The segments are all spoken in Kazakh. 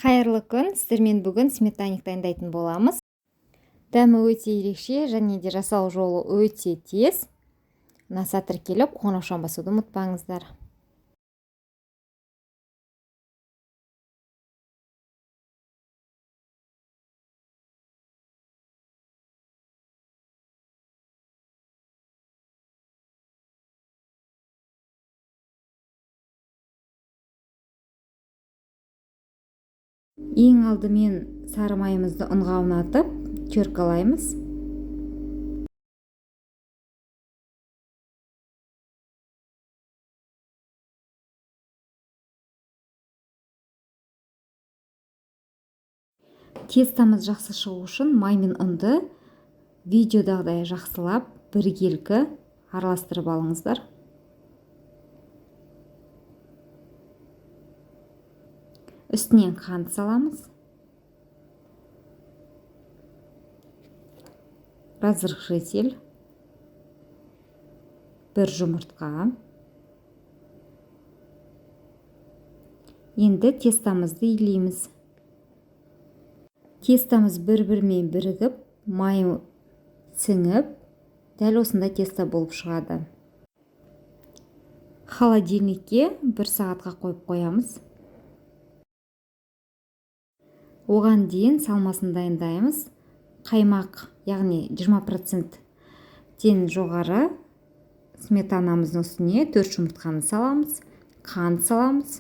Қайырлы күн, сіздермен бүгін сметаник дайындайтын боламыз. Дәмі өте ерекше және де жасау жолы өте тез. Наса тіркеліп, қоңыраушан басуды ұмытпаңыздар. Ең алдымен сары майымызды ұнға аунатып, теркалаймыз. Тестамыз жақсы шығу үшін май мен ұнды видеодағыдай жақсылап біркелкі араластырып алыңыздар. Үстінен қант саламыз. Разрыхлитель. Бір жұмыртқа. Енді тестамызды илейміз. Тестамыз бір-бірімен бірігіп, майы сіңіп, дәл осындай теста болып шығады. Холодильникке 1 сағатқа қойып қоямыз. Оған дейін салмасын дайындаймыз. Қаймақ, яғни 20%-тен жоғары сметанамыздың үстіне 4 жұмыртқаны саламыз, қант саламыз.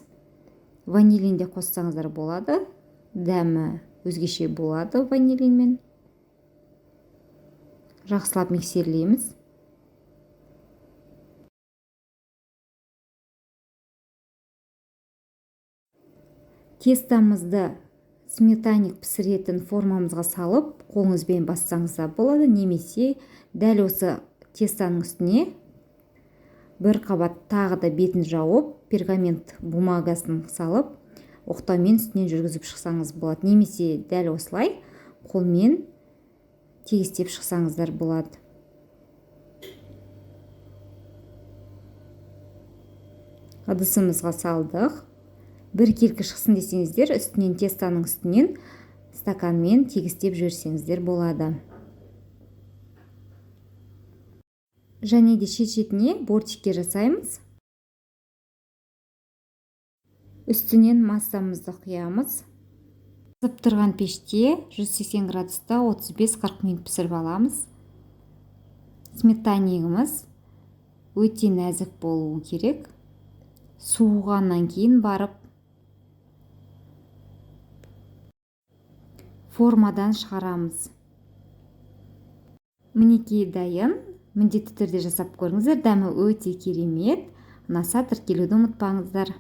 Ванилин де қоссаңыздар болады. Дәмі өзгеше болады ванилинмен. Жақсылап миксерлейміз. Тестамызды сметаник пісіретін формамызға салып, қолыңызбен бассаңыз да болады, немесе дәл осы тестаның үстіне бір қабат тағы да бетін жауып, пергамент бумагасын салып, оқтаумен үстінен жүргізіп шықсаңыз болады, немесе дәл осылай қолмен тегістеп шықсаңыздар болады. Ыдысымызға салдық. Біркелкі шықсын десеңіздер, үстінен тестаның үстінен стаканмен тегістеп жіберсеңіздер болады. Және де шет-шетіне бортикке жасаймыз. Үстінен массамызды құямыз. Қызып тұрған пеште 180 градуста 35-40 минут пісіріп аламыз. Сметанигіміз өте нәзік болуы керек. Суығаннан кейін барып формадан шығарамыз. Мінекей дайын. Міндетті түрде жасап көріңіздер. Дәмі өте керемет. Наса тіркелуді ұмытпаңыздар.